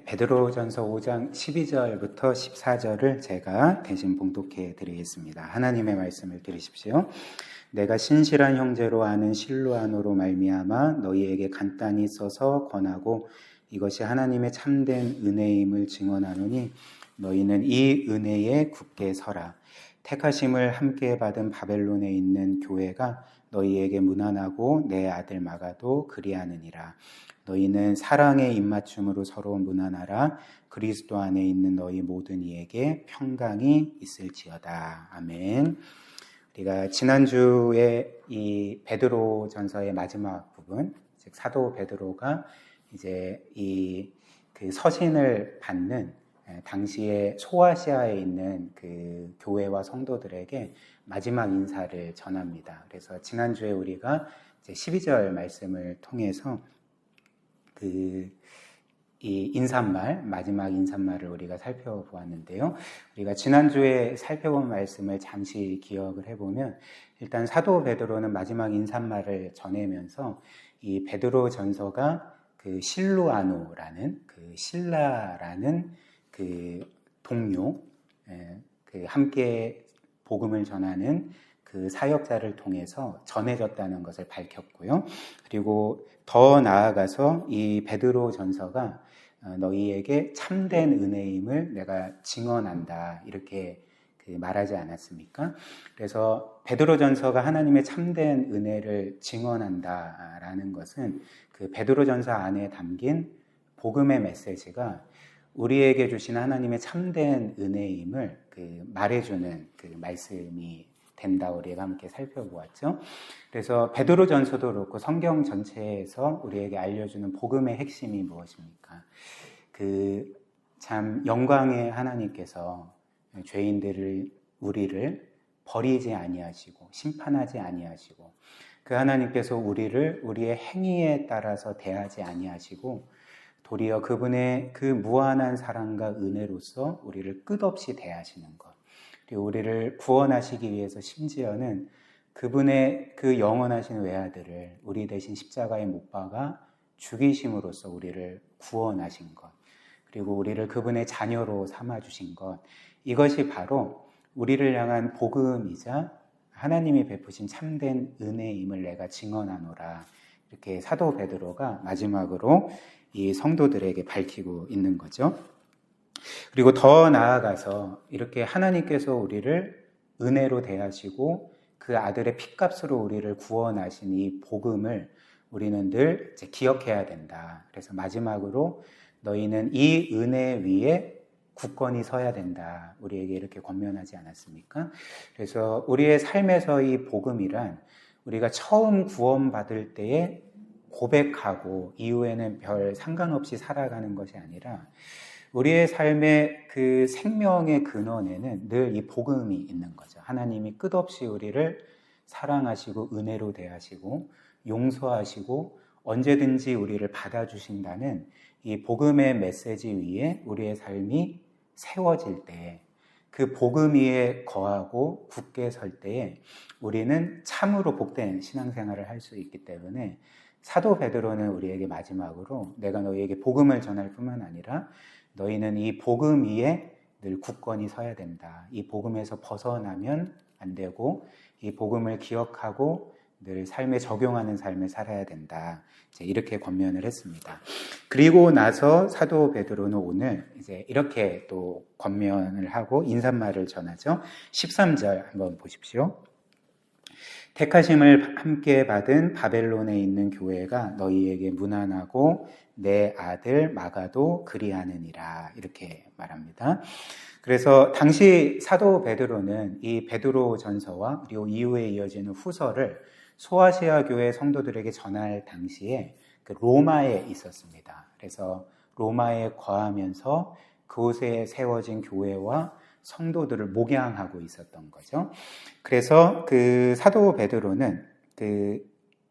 베드로전서 5장 12절부터 14절을 제가 대신 봉독해 드리겠습니다. 하나님의 말씀을 들으십시오. 내가 신실한 형제로 아는 실로아노로 말미암아 너희에게 간단히 써서 권하고 이것이 하나님의 참된 은혜임을 증언하노니 너희는 이 은혜에 굳게 서라. 택하심을 함께 받은 바벨론에 있는 교회가 너희에게 무난하고 내 아들 마가도 그리하느니라. 너희는 사랑의 입맞춤으로 서로 무난하라. 그리스도 안에 있는 너희 모든 이에게 평강이 있을지어다. 아멘. 우리가 지난주에 이 베드로전서의 마지막 부분, 즉 사도 베드로가 이제 그 서신을 받는 당시에 소아시아에 있는 그 교회와 성도들에게 마지막 인사를 전합니다. 그래서 지난주에 우리가 이제 12절 말씀을 통해서 이 인사말, 마지막 인사말을 우리가 살펴보았는데요. 우리가 지난주에 살펴본 말씀을 잠시 기억을 해보면 일단 사도 베드로는 마지막 인사말을 전하면서 이 베드로 전서가 그 실루아노라는 그 신라라는 그 동료, 그 함께 복음을 전하는 그 사역자를 통해서 전해졌다는 것을 밝혔고요. 그리고 더 나아가서 이 베드로 전서가 너희에게 참된 은혜임을 내가 증언한다 이렇게 말하지 않았습니까? 그래서 베드로 전서가 하나님의 참된 은혜를 증언한다라는 것은 그 베드로 전서 안에 담긴 복음의 메시지가 우리에게 주신 하나님의 참된 은혜임을 말해주는 그 말씀이 된다 우리가 함께 살펴보았죠. 그래서 베드로전서도 그렇고 성경 전체에서 우리에게 알려주는 복음의 핵심이 무엇입니까? 참 영광의 하나님께서 죄인들을 우리를 버리지 아니하시고 심판하지 아니하시고 그 하나님께서 우리를 우리의 행위에 따라서 대하지 아니하시고 도리어 그분의 그 무한한 사랑과 은혜로서 우리를 끝없이 대하시는 것, 그리고 우리를 구원하시기 위해서 심지어는 그분의 그 영원하신 외아들을 우리 대신 십자가에 못 박아 죽이심으로써 우리를 구원하신 것, 그리고 우리를 그분의 자녀로 삼아주신 것, 이것이 바로 우리를 향한 복음이자 하나님이 베푸신 참된 은혜임을 내가 증언하노라. 이렇게 사도 베드로가 마지막으로 이 성도들에게 밝히고 있는 거죠. 그리고 더 나아가서 이렇게 하나님께서 우리를 은혜로 대하시고 그 아들의 핏값으로 우리를 구원하신 이 복음을 우리는 늘 이제 기억해야 된다. 그래서 마지막으로 너희는 이 은혜 위에 굳건히 서야 된다. 우리에게 이렇게 권면하지 않았습니까? 그래서 우리의 삶에서 이 복음이란 우리가 처음 구원받을 때에 고백하고 이후에는 별 상관없이 살아가는 것이 아니라 우리의 삶의 그 생명의 근원에는 늘 이 복음이 있는 거죠. 하나님이 끝없이 우리를 사랑하시고 은혜로 대하시고 용서하시고 언제든지 우리를 받아주신다는 이 복음의 메시지 위에 우리의 삶이 세워질 때, 그 복음 위에 거하고 굳게 설 때에 우리는 참으로 복된 신앙생활을 할 수 있기 때문에 사도 베드로는 우리에게 마지막으로 내가 너희에게 복음을 전할 뿐만 아니라 너희는 이 복음 위에 늘 굳건히 서야 된다. 이 복음에서 벗어나면 안 되고 이 복음을 기억하고 늘 삶에 적용하는 삶을 살아야 된다. 이제 이렇게 권면을 했습니다. 그리고 나서 사도 베드로는 오늘 이제 이렇게 또 권면을 하고 인사말을 전하죠. 13절 한번 보십시오. 택하심을 함께 받은 바벨론에 있는 교회가 너희에게 무난하고 내 아들 마가도 그리하느니라 이렇게 말합니다. 그래서 당시 사도 베드로는 이 베드로 전서와 그리고 이후에 이어지는 후서를 소아시아 교회 성도들에게 전할 당시에 그 로마에 있었습니다. 그래서 로마에 거하면서 그곳에 세워진 교회와 성도들을 목양하고 있었던 거죠. 그래서 그 사도 베드로는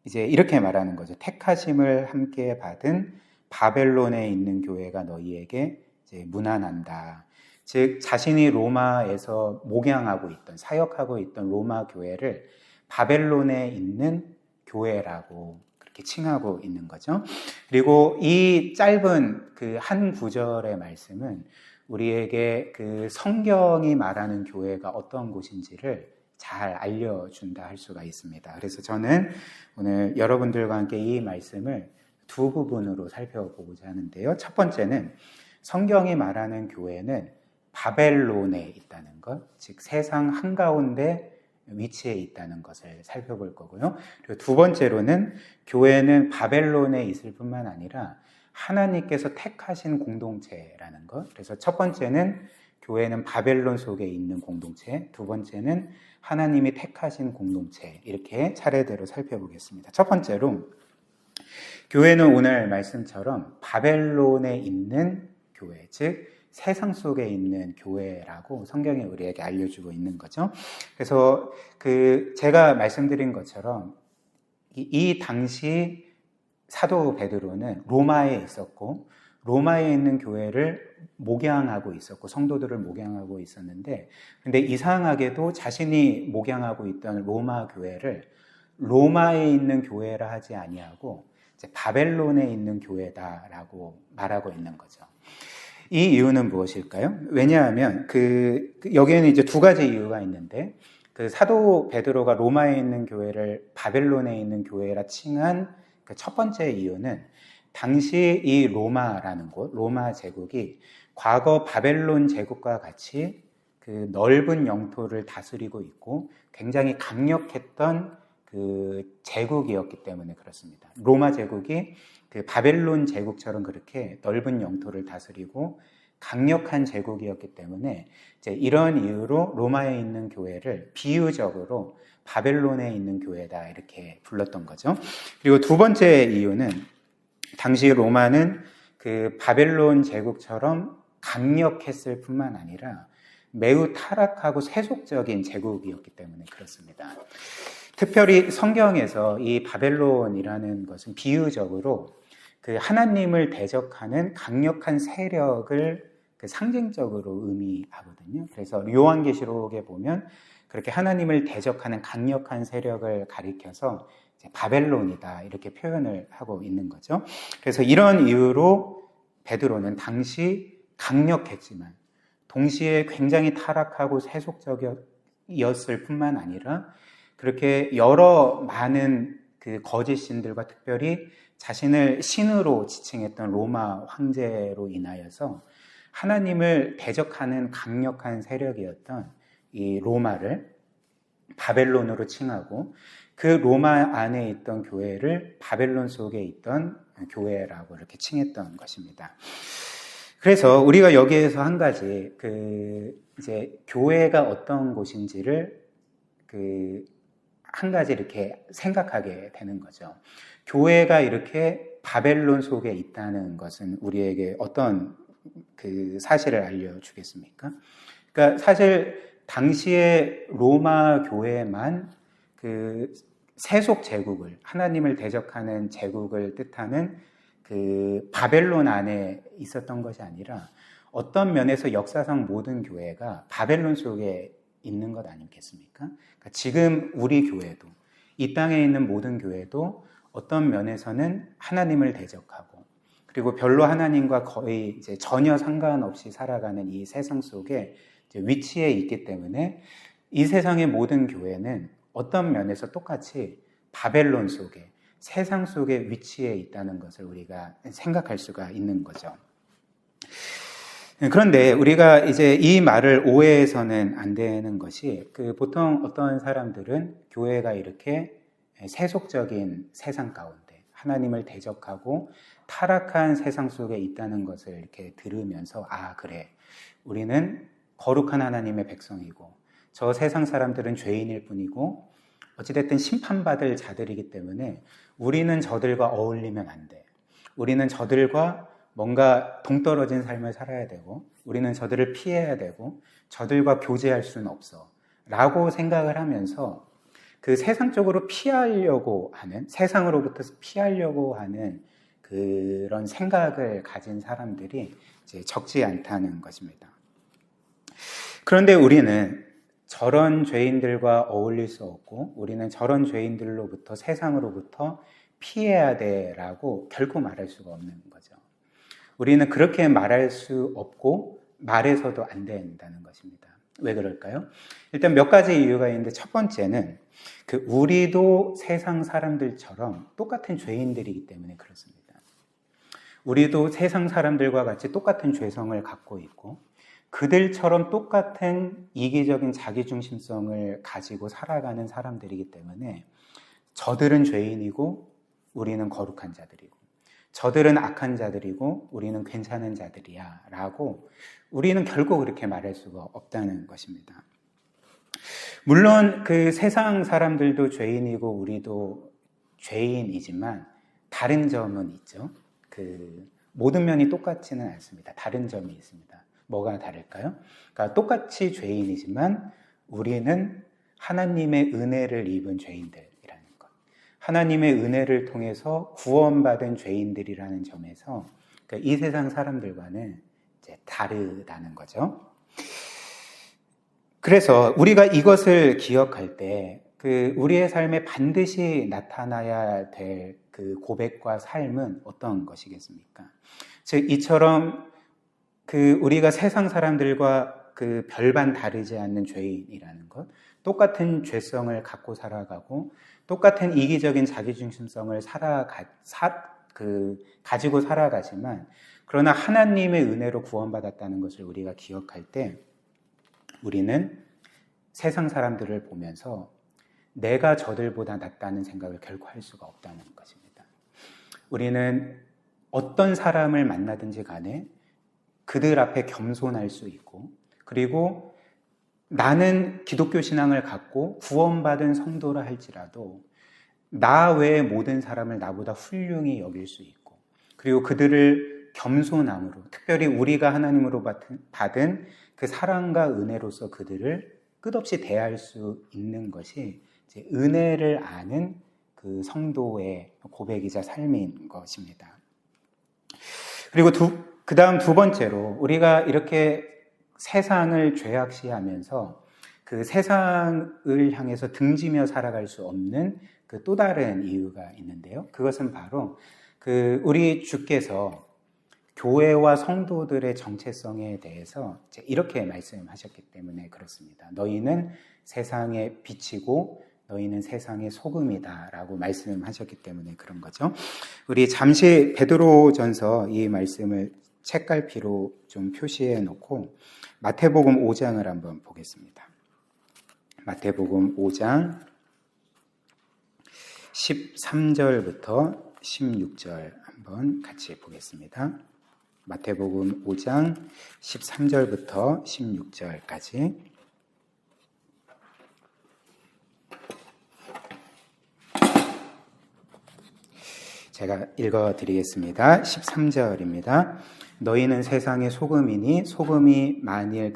이제 이렇게 말하는 거죠. 택하심을 함께 받은 바벨론에 있는 교회가 너희에게 이제 무난한다. 즉 자신이 로마에서 목양하고 있던 사역하고 있던 로마 교회를 바벨론에 있는 교회라고 이렇게 칭하고 있는 거죠. 그리고 이 짧은 그 한 구절의 말씀은 우리에게 그 성경이 말하는 교회가 어떤 곳인지를 잘 알려준다 할 수가 있습니다. 그래서 저는 오늘 여러분들과 함께 이 말씀을 두 부분으로 살펴보고자 하는데요. 첫 번째는 성경이 말하는 교회는 바벨론에 있다는 것, 즉 세상 한가운데 위치해 있다는 것을 살펴볼 거고요. 그리고 두 번째로는 교회는 바벨론에 있을 뿐만 아니라 하나님께서 택하신 공동체라는 것. 그래서 첫 번째는 교회는 바벨론 속에 있는 공동체, 두 번째는 하나님이 택하신 공동체, 이렇게 차례대로 살펴보겠습니다. 첫 번째로 교회는 오늘 말씀처럼 바벨론에 있는 교회, 즉 세상 속에 있는 교회라고 성경이 우리에게 알려주고 있는 거죠. 그래서 제가 말씀드린 것처럼 이 당시 사도 베드로는 로마에 있었고 로마에 있는 교회를 목양하고 있었고 성도들을 목양하고 있었는데, 근데 이상하게도 자신이 목양하고 있던 로마 교회를 로마에 있는 교회라 하지 아니하고 이제 바벨론에 있는 교회다라고 말하고 있는 거죠. 이 이유는 무엇일까요? 왜냐하면 여기에는 이제 두 가지 이유가 있는데, 그 사도 베드로가 로마에 있는 교회를 바벨론에 있는 교회라 칭한 그 첫 번째 이유는 당시 이 로마라는 곳, 로마 제국이 과거 바벨론 제국과 같이 그 넓은 영토를 다스리고 있고 굉장히 강력했던 그 제국이었기 때문에 그렇습니다. 로마 제국이 그 바벨론 제국처럼 그렇게 넓은 영토를 다스리고 강력한 제국이었기 때문에 이제 이런 이유로 로마에 있는 교회를 비유적으로 바벨론에 있는 교회다 이렇게 불렀던 거죠. 그리고 두 번째 이유는 당시 로마는 그 바벨론 제국처럼 강력했을 뿐만 아니라 매우 타락하고 세속적인 제국이었기 때문에 그렇습니다. 특별히 성경에서 이 바벨론이라는 것은 비유적으로 그 하나님을 대적하는 강력한 세력을 그 상징적으로 의미하거든요. 그래서 요한계시록에 보면 그렇게 하나님을 대적하는 강력한 세력을 가리켜서 이제 바벨론이다 이렇게 표현을 하고 있는 거죠. 그래서 이런 이유로 베드로는 당시 강력했지만 동시에 굉장히 타락하고 세속적이었을 뿐만 아니라 그렇게 여러 많은 그 거짓 신들과 특별히 자신을 신으로 지칭했던 로마 황제로 인하여서 하나님을 대적하는 강력한 세력이었던 이 로마를 바벨론으로 칭하고 그 로마 안에 있던 교회를 바벨론 속에 있던 교회라고 이렇게 칭했던 것입니다. 그래서 우리가 여기에서 한 가지 이제 교회가 어떤 곳인지를 한 가지 이렇게 생각하게 되는 거죠. 교회가 이렇게 바벨론 속에 있다는 것은 우리에게 어떤 그 사실을 알려주겠습니까? 그러니까 사실 당시에 로마 교회만 그 세속 제국을, 하나님을 대적하는 제국을 뜻하는 그 바벨론 안에 있었던 것이 아니라 어떤 면에서 역사상 모든 교회가 바벨론 속에 있는 것 아니겠습니까? 그러니까 지금 우리 교회도, 이 땅에 있는 모든 교회도 어떤 면에서는 하나님을 대적하고 그리고 별로 하나님과 거의 이제 전혀 상관없이 살아가는 이 세상 속에 이제 위치해 있기 때문에 이 세상의 모든 교회는 어떤 면에서 똑같이 바벨론 속에, 세상 속에 위치해 있다는 것을 우리가 생각할 수가 있는 거죠. 그런데 우리가 이제 이 말을 오해해서는 안 되는 것이 보통 어떤 사람들은 교회가 이렇게 세속적인 세상 가운데 하나님을 대적하고 타락한 세상 속에 있다는 것을 이렇게 들으면서 그래, 우리는 거룩한 하나님의 백성이고 저 세상 사람들은 죄인일 뿐이고 어찌됐든 심판받을 자들이기 때문에 우리는 저들과 어울리면 안 돼. 우리는 저들과 뭔가 동떨어진 삶을 살아야 되고 우리는 저들을 피해야 되고 저들과 교제할 수는 없어 라고 생각을 하면서 그 세상적으로 피하려고 하는, 세상으로부터 피하려고 하는 그런 생각을 가진 사람들이 이제 적지 않다는 것입니다. 그런데 우리는 저런 죄인들과 어울릴 수 없고 우리는 저런 죄인들로부터, 세상으로부터 피해야 돼라고 결코 말할 수가 없는 거죠. 우리는 그렇게 말할 수 없고 말해서도 안 된다는 것입니다. 왜 그럴까요? 일단 몇 가지 이유가 있는데, 첫 번째는 우리도 세상 사람들처럼 똑같은 죄인들이기 때문에 그렇습니다. 우리도 세상 사람들과 같이 똑같은 죄성을 갖고 있고 그들처럼 똑같은 이기적인 자기중심성을 가지고 살아가는 사람들이기 때문에 저들은 죄인이고 우리는 거룩한 자들이고, 저들은 악한 자들이고 우리는 괜찮은 자들이야 라고 우리는 결코 그렇게 말할 수가 없다는 것입니다. 물론 세상 사람들도 죄인이고 우리도 죄인이지만 다른 점은 있죠. 모든 면이 똑같지는 않습니다. 다른 점이 있습니다. 뭐가 다를까요? 그러니까 똑같이 죄인이지만 우리는 하나님의 은혜를 입은 죄인들이라는 것, 하나님의 은혜를 통해서 구원받은 죄인들이라는 점에서 이 세상 사람들과는 이제 다르다는 거죠. 그래서 우리가 이것을 기억할 때 우리의 삶에 반드시 나타나야 될 고백과 삶은 어떤 것이겠습니까? 즉 이처럼 우리가 세상 사람들과 별반 다르지 않는 죄인이라는 것, 똑같은 죄성을 갖고 살아가고 똑같은 이기적인 자기중심성을 가지고 살아가지만 그러나 하나님의 은혜로 구원받았다는 것을 우리가 기억할 때 우리는 세상 사람들을 보면서 내가 저들보다 낫다는 생각을 결코 할 수가 없다는 것입니다. 우리는 어떤 사람을 만나든지 간에 그들 앞에 겸손할 수 있고, 그리고 나는 기독교 신앙을 갖고 구원받은 성도라 할지라도 나 외의 모든 사람을 나보다 훌륭히 여길 수 있고, 그리고 그들을 겸손함으로, 특별히 우리가 하나님으로 받은 사랑과 은혜로서 그들을 끝없이 대할 수 있는 것이 이제 은혜를 아는 성도의 고백이자 삶인 것입니다. 그리고 그 다음 두 번째로, 우리가 이렇게 세상을 죄악시하면서 세상을 향해서 등지며 살아갈 수 없는 또 다른 이유가 있는데요. 그것은 바로 우리 주께서 교회와 성도들의 정체성에 대해서 이렇게 말씀하셨기 때문에 그렇습니다. 너희는 세상의 빛이고 너희는 세상의 소금이다 라고 말씀하셨기 때문에 그런 거죠. 우리 잠시 베드로전서 이 말씀을 책갈피로 좀 표시해 놓고 마태복음 5장을 한번 보겠습니다. 마태복음 5장 13절부터 16절 한번 같이 보겠습니다. 마태복음 5장 13절부터 16절까지. 제가 읽어드리겠습니다. 13절입니다. 너희는 세상의 소금이니 소금이 만일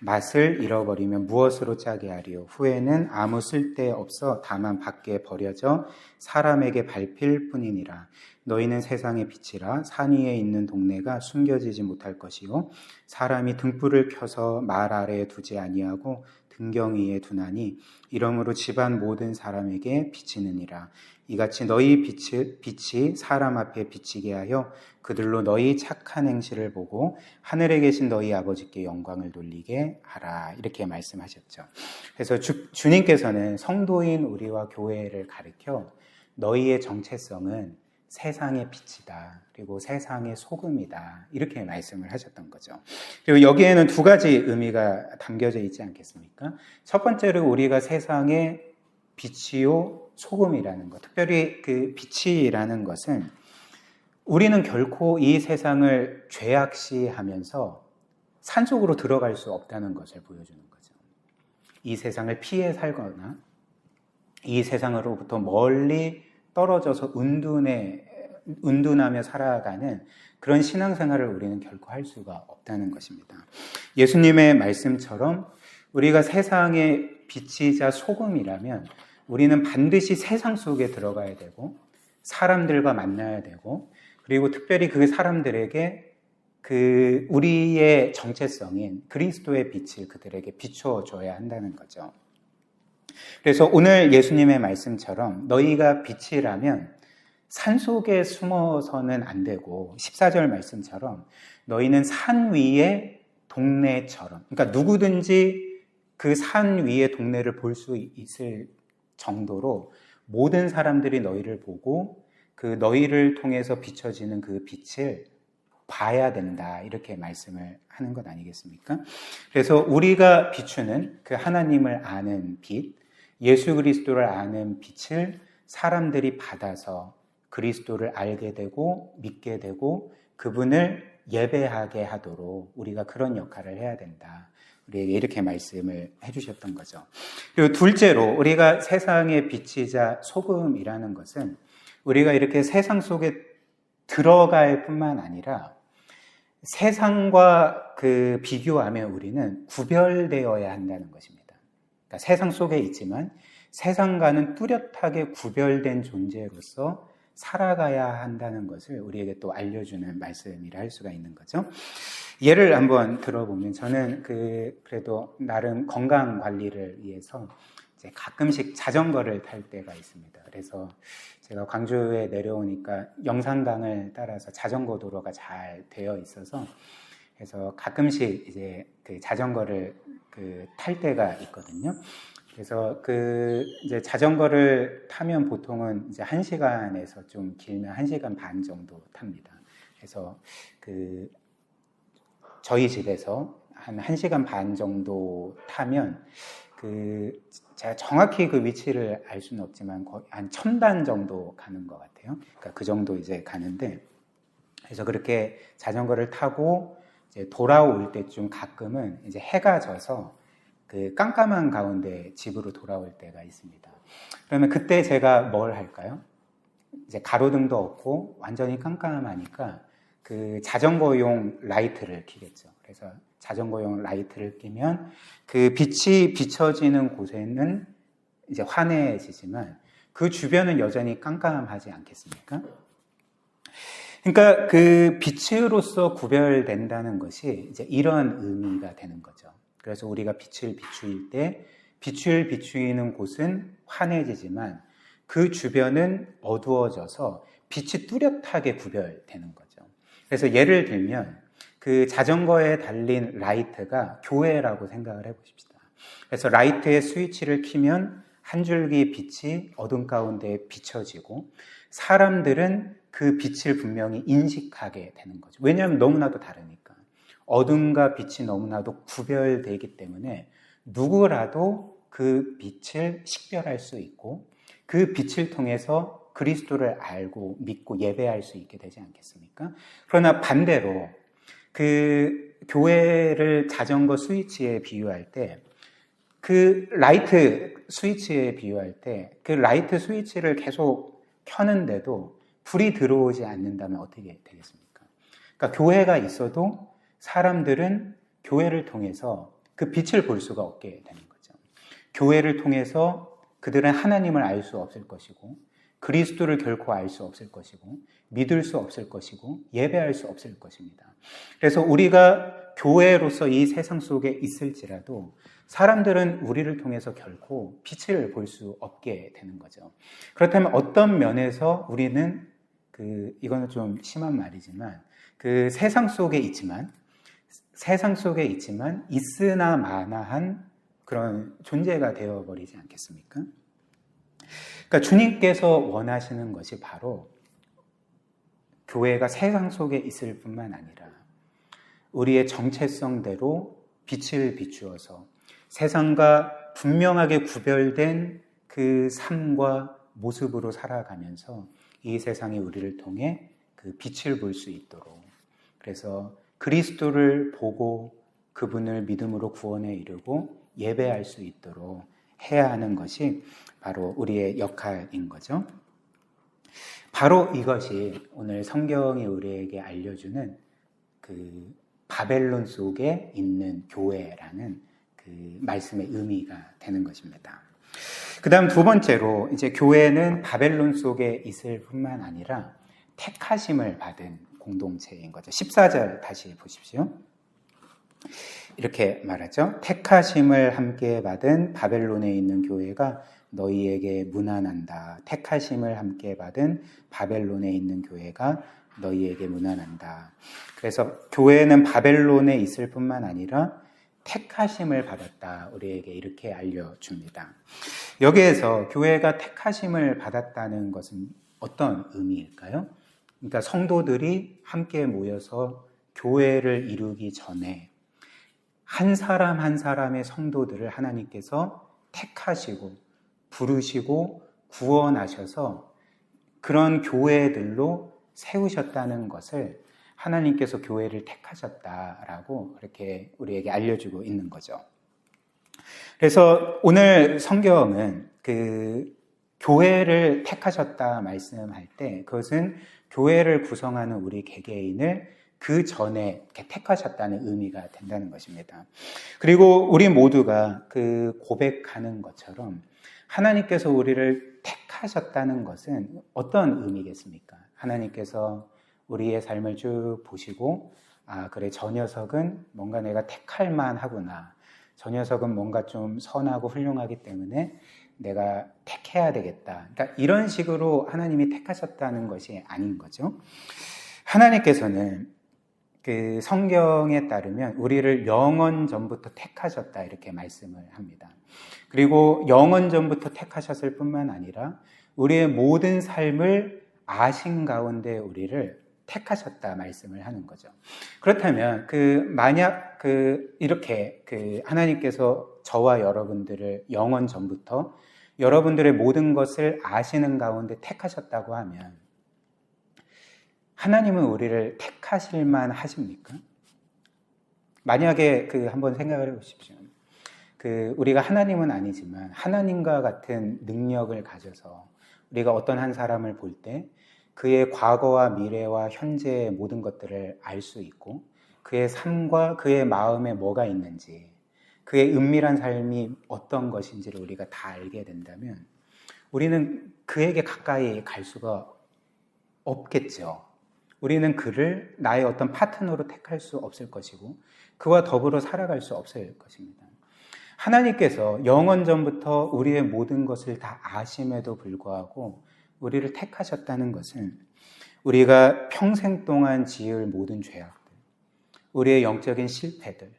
맛을 잃어버리면 무엇으로 짜게 하리요? 후에는 아무 쓸데없어 다만 밖에 버려져 사람에게 밟힐 뿐이니라. 너희는 세상의 빛이라. 산 위에 있는 동네가 숨겨지지 못할 것이요 사람이 등불을 켜서 말 아래에 두지 아니하고 등경 위에 두나니 이러므로 집안 모든 사람에게 비치느니라. 이같이 너희 빛이 사람 앞에 비치게 하여 그들로 너희 착한 행실을 보고 하늘에 계신 너희 아버지께 영광을 돌리게 하라. 이렇게 말씀하셨죠. 그래서 주님께서는 성도인 우리와 교회를 가르쳐 너희의 정체성은 세상의 빛이다. 그리고 세상의 소금이다. 이렇게 말씀을 하셨던 거죠. 그리고 여기에는 두 가지 의미가 담겨져 있지 않겠습니까? 첫 번째로 우리가 세상의 빛이요 소금이라는 것, 특별히 빛이라는 것은 우리는 결코 이 세상을 죄악시하면서 산속으로 들어갈 수 없다는 것을 보여주는 거죠. 이 세상을 피해 살거나 이 세상으로부터 멀리 떨어져서 은둔하며 살아가는 그런 신앙생활을 우리는 결코 할 수가 없다는 것입니다. 예수님의 말씀처럼 우리가 세상의 빛이자 소금이라면 우리는 반드시 세상 속에 들어가야 되고 사람들과 만나야 되고 그리고 특별히 그 사람들에게 우리의 정체성인 그리스도의 빛을 그들에게 비춰줘야 한다는 거죠. 그래서 오늘 예수님의 말씀처럼 너희가 빛이라면 산속에 숨어서는 안 되고 14절 말씀처럼 너희는 산 위의 동네처럼, 그러니까 누구든지 그 산 위의 동네를 볼 수 있을 정도로 모든 사람들이 너희를 보고 그 너희를 통해서 비춰지는 그 빛을 봐야 된다, 이렇게 말씀을 하는 것 아니겠습니까? 그래서 우리가 비추는 그 하나님을 아는 빛, 예수 그리스도를 아는 빛을 사람들이 받아서 그리스도를 알게 되고 믿게 되고 그분을 예배하게 하도록 우리가 그런 역할을 해야 된다, 우리에게 이렇게 말씀을 해주셨던 거죠. 그리고 둘째로, 우리가 세상의 빛이자 소금이라는 것은 우리가 이렇게 세상 속에 들어갈 뿐만 아니라 세상과 그 비교하면 우리는 구별되어야 한다는 것입니다. 그러니까 세상 속에 있지만 세상과는 뚜렷하게 구별된 존재로서 살아가야 한다는 것을 우리에게 또 알려주는 말씀이라 할 수가 있는 거죠. 예를 한번 들어보면, 저는 그래도 나름 건강 관리를 위해서 이제 가끔씩 자전거를 탈 때가 있습니다. 그래서 제가 광주에 내려오니까 영산강을 따라서 자전거 도로가 잘 되어 있어서, 그래서 가끔씩 이제 그 자전거를 탈 때가 있거든요. 그래서 이제 자전거를 타면 보통은 이제 1시간에서 좀 길면 1시간 반 정도 탑니다. 그래서 저희 집에서 한 1시간 반 정도 타면 제가 정확히 그 위치를 알 수는 없지만 거의 한 1000단 정도 가는 것 같아요. 그러니까 그 정도 이제 가는데, 그래서 그렇게 자전거를 타고 이제 돌아올 때쯤 가끔은 이제 해가 져서 그 깜깜한 가운데 집으로 돌아올 때가 있습니다. 그러면 그때 제가 뭘 할까요? 이제 가로등도 없고 완전히 깜깜하니까 그 자전거용 라이트를 켜겠죠. 그래서 자전거용 라이트를 켜면 그 빛이 비춰지는 곳에는 이제 환해지지만 그 주변은 여전히 깜깜하지 않겠습니까? 그러니까 그 빛으로서 구별된다는 것이 이제 이런 의미가 되는 거죠. 그래서 우리가 빛을 비추일 때 빛을 비추이는 곳은 환해지지만 그 주변은 어두워져서 빛이 뚜렷하게 구별되는 거죠. 그래서 예를 들면 그 자전거에 달린 라이트가 교회라고 생각을 해보십시다. 그래서 라이트의 스위치를 켜면 한 줄기 빛이 어둠 가운데 비춰지고 사람들은 그 빛을 분명히 인식하게 되는 거죠. 왜냐하면 너무나도 다르니까. 어둠과 빛이 너무나도 구별되기 때문에 누구라도 그 빛을 식별할 수 있고 그 빛을 통해서 그리스도를 알고 믿고 예배할 수 있게 되지 않겠습니까? 그러나 반대로 그 교회를 자전거 스위치에 비유할 때, 그 라이트 스위치에 비유할 때 그 라이트 스위치를 계속 켜는데도 불이 들어오지 않는다면 어떻게 되겠습니까? 그러니까 교회가 있어도 사람들은 교회를 통해서 그 빛을 볼 수가 없게 되는 거죠. 교회를 통해서 그들은 하나님을 알 수 없을 것이고 그리스도를 결코 알 수 없을 것이고 믿을 수 없을 것이고 예배할 수 없을 것입니다. 그래서 우리가 교회로서 이 세상 속에 있을지라도 사람들은 우리를 통해서 결코 빛을 볼 수 없게 되는 거죠. 그렇다면 어떤 면에서 우리는 이거는 좀 심한 말이지만 그 세상 속에 있지만 있으나 마나한 그런 존재가 되어버리지 않겠습니까? 그러니까 주님께서 원하시는 것이 바로 교회가 세상 속에 있을 뿐만 아니라 우리의 정체성대로 빛을 비추어서 세상과 분명하게 구별된 그 삶과 모습으로 살아가면서 이 세상이 우리를 통해 그 빛을 볼 수 있도록, 그래서 그리스도를 보고 그분을 믿음으로 구원에 이르고 예배할 수 있도록 해야 하는 것이 바로 우리의 역할인 거죠. 바로 이것이 오늘 성경이 우리에게 알려주는 그 바벨론 속에 있는 교회라는 그 말씀의 의미가 되는 것입니다. 그 다음 두 번째로, 이제 교회는 바벨론 속에 있을 뿐만 아니라 택하심을 받은 공동체인 거죠. 14절 다시 보십시오. 이렇게 말하죠. 택하심을 함께 받은 바벨론에 있는 교회가 너희에게 문안한다. 택하심을 함께 받은 바벨론에 있는 교회가 너희에게 문안한다. 그래서 교회는 바벨론에 있을 뿐만 아니라 택하심을 받았다. 우리에게 이렇게 알려줍니다. 여기에서 교회가 택하심을 받았다는 것은 어떤 의미일까요? 그러니까 성도들이 함께 모여서 교회를 이루기 전에 한 사람 한 사람의 성도들을 하나님께서 택하시고 부르시고 구원하셔서 그런 교회들로 세우셨다는 것을 하나님께서 교회를 택하셨다라고 이렇게 우리에게 알려주고 있는 거죠. 그래서 오늘 성경은 그 교회를 택하셨다 말씀할 때 그것은 교회를 구성하는 우리 개개인을 그 전에 이렇게 택하셨다는 의미가 된다는 것입니다. 그리고 우리 모두가 그 고백하는 것처럼 하나님께서 우리를 택하셨다는 것은 어떤 의미겠습니까? 하나님께서 우리의 삶을 쭉 보시고 그래 저 녀석은 뭔가 내가 택할 만하구나. 저 녀석은 뭔가 좀 선하고 훌륭하기 때문에 내가 택해야 되겠다. 그러니까 이런 식으로 하나님이 택하셨다는 것이 아닌 거죠. 하나님께서는 그 성경에 따르면 우리를 영원 전부터 택하셨다 이렇게 말씀을 합니다. 그리고 영원 전부터 택하셨을 뿐만 아니라 우리의 모든 삶을 아신 가운데 우리를 택하셨다 말씀을 하는 거죠. 그렇다면 만약 이렇게 하나님께서 저와 여러분들을 영원 전부터 여러분들의 모든 것을 아시는 가운데 택하셨다고 하면 하나님은 우리를 택하실 만 하십니까? 만약에 한번 생각을 해보십시오. 우리가 하나님은 아니지만 하나님과 같은 능력을 가져서 우리가 어떤 한 사람을 볼 때 그의 과거와 미래와 현재의 모든 것들을 알 수 있고 그의 삶과 그의 마음에 뭐가 있는지 그의 은밀한 삶이 어떤 것인지를 우리가 다 알게 된다면 우리는 그에게 가까이 갈 수가 없겠죠. 우리는 그를 나의 어떤 파트너로 택할 수 없을 것이고 그와 더불어 살아갈 수 없을 것입니다. 하나님께서 영원 전부터 우리의 모든 것을 다 아심에도 불구하고 우리를 택하셨다는 것은 우리가 평생 동안 지을 모든 죄악들, 우리의 영적인 실패들,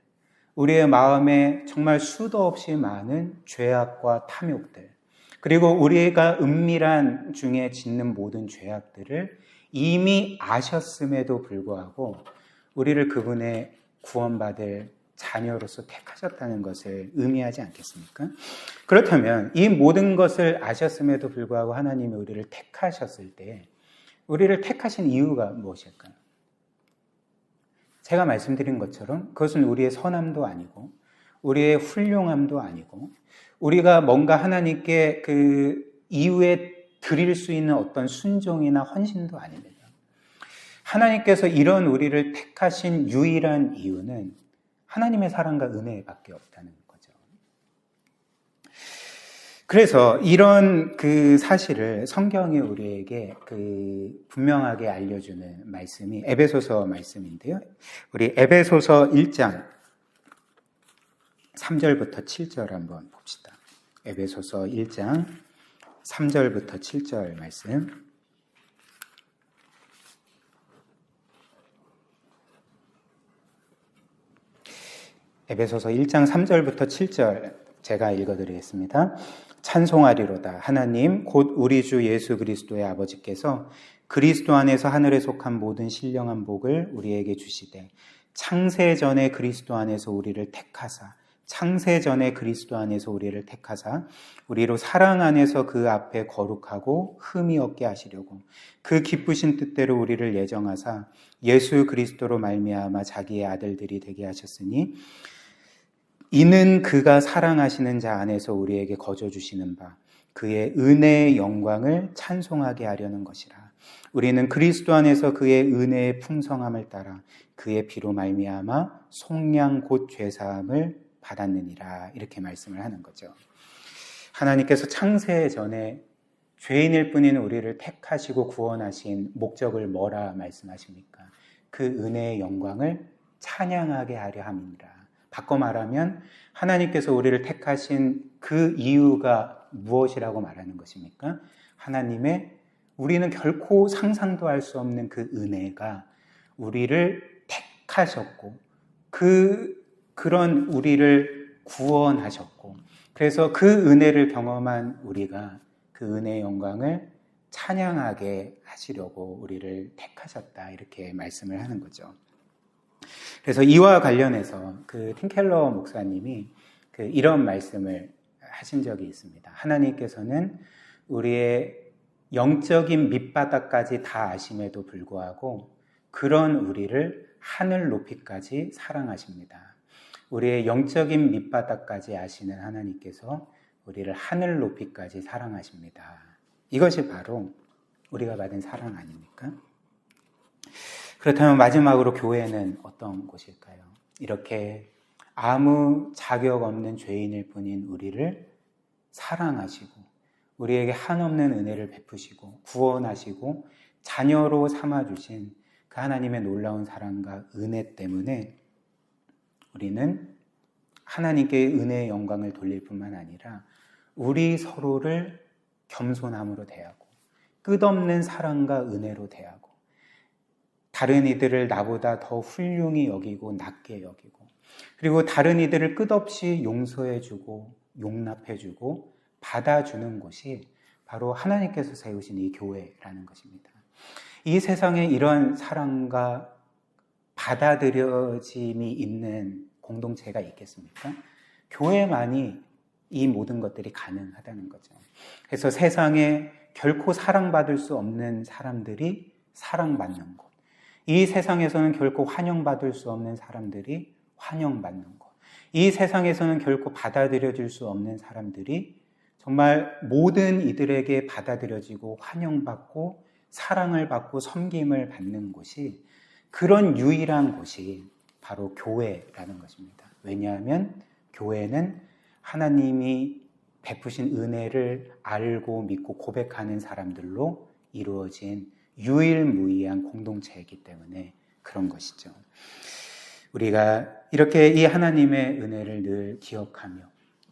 우리의 마음에 정말 수도 없이 많은 죄악과 탐욕들, 그리고 우리가 은밀한 중에 짓는 모든 죄악들을 이미 아셨음에도 불구하고 우리를 그분의 구원받을 자녀로서 택하셨다는 것을 의미하지 않겠습니까? 그렇다면 이 모든 것을 아셨음에도 불구하고 하나님이 우리를 택하셨을 때 우리를 택하신 이유가 무엇일까요? 제가 말씀드린 것처럼 그것은 우리의 선함도 아니고 우리의 훌륭함도 아니고 우리가 뭔가 하나님께 이후에 드릴 수 있는 어떤 순종이나 헌신도 아닙니다. 하나님께서 이런 우리를 택하신 유일한 이유는 하나님의 사랑과 은혜밖에 없다는 거죠. 그래서 이런 사실을 성경이 우리에게 분명하게 알려주는 말씀이 에베소서 말씀인데요. 우리 에베소서 1장 3절부터 7절 한번 봅시다. 에베소서 1장 3절부터 7절 말씀. 에베소서 1장 3절부터 7절 제가 읽어드리겠습니다. 찬송하리로다. 하나님 곧 우리 주 예수 그리스도의 아버지께서 그리스도 안에서 하늘에 속한 모든 신령한 복을 우리에게 주시되 창세전에 그리스도 안에서 우리를 택하사 창세전에 그리스도 안에서 우리를 택하사 우리로 사랑 안에서 그 앞에 거룩하고 흠이 없게 하시려고 그 기쁘신 뜻대로 우리를 예정하사 예수 그리스도로 말미암아 자기의 아들들이 되게 하셨으니 이는 그가 사랑하시는 자 안에서 우리에게 거저 주시는 바 그의 은혜의 영광을 찬송하게 하려는 것이라. 우리는 그리스도 안에서 그의 은혜의 풍성함을 따라 그의 피로 말미암아 속량 곧 죄사함을 받았느니라. 이렇게 말씀을 하는 거죠. 하나님께서 창세 전에 죄인일 뿐인 우리를 택하시고 구원하신 목적을 뭐라 말씀하십니까? 그 은혜의 영광을 찬양하게 하려 함이니라. 바꿔 말하면 하나님께서 우리를 택하신 그 이유가 무엇이라고 말하는 것입니까? 하나님의 우리는 결코 상상도 할 수 없는 그 은혜가 우리를 택하셨고 그런 우리를 구원하셨고 그래서 그 은혜를 경험한 우리가 그 은혜의 영광을 찬양하게 하시려고 우리를 택하셨다 이렇게 말씀을 하는 거죠. 그래서 이와 관련해서 그 팀켈러 목사님이 이런 말씀을 하신 적이 있습니다. 하나님께서는 우리의 영적인 밑바닥까지 다 아심에도 불구하고 그런 우리를 하늘 높이까지 사랑하십니다. 우리의 영적인 밑바닥까지 아시는 하나님께서 우리를 하늘 높이까지 사랑하십니다. 이것이 바로 우리가 받은 사랑 아닙니까? 그렇다면 마지막으로 교회는 어떤 곳일까요? 이렇게 아무 자격 없는 죄인일 뿐인 우리를 사랑하시고 우리에게 한없는 은혜를 베푸시고 구원하시고 자녀로 삼아주신 그 하나님의 놀라운 사랑과 은혜 때문에 우리는 하나님께 은혜의 영광을 돌릴 뿐만 아니라 우리 서로를 겸손함으로 대하고 끝없는 사랑과 은혜로 대하고 다른 이들을 나보다 더 훌륭히 여기고 낮게 여기고 그리고 다른 이들을 끝없이 용서해주고 용납해주고 받아주는 곳이 바로 하나님께서 세우신 이 교회라는 것입니다. 이 세상에 이런 사랑과 받아들여짐이 있는 공동체가 있겠습니까? 교회만이 이 모든 것들이 가능하다는 거죠. 그래서 세상에 결코 사랑받을 수 없는 사람들이 사랑받는 곳, 이 세상에서는 결코 환영받을 수 없는 사람들이 환영받는 곳, 이 세상에서는 결코 받아들여질 수 없는 사람들이 정말 모든 이들에게 받아들여지고 환영받고 사랑을 받고 섬김을 받는 곳이 그런 유일한 곳이 바로 교회라는 것입니다. 왜냐하면 교회는 하나님이 베푸신 은혜를 알고 믿고 고백하는 사람들로 이루어진 유일무이한 공동체이기 때문에 그런 것이죠. 우리가 이렇게 이 하나님의 은혜를 늘 기억하며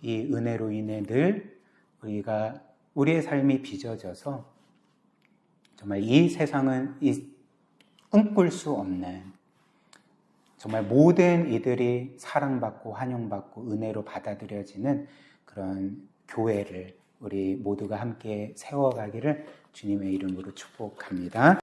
이 은혜로 인해 늘 우리가 우리의 삶이 빚어져서 정말 이 세상은 꿈꿀 수 없는 정말 모든 이들이 사랑받고 환영받고 은혜로 받아들여지는 그런 교회를 우리 모두가 함께 세워가기를 주님의 이름으로 축복합니다.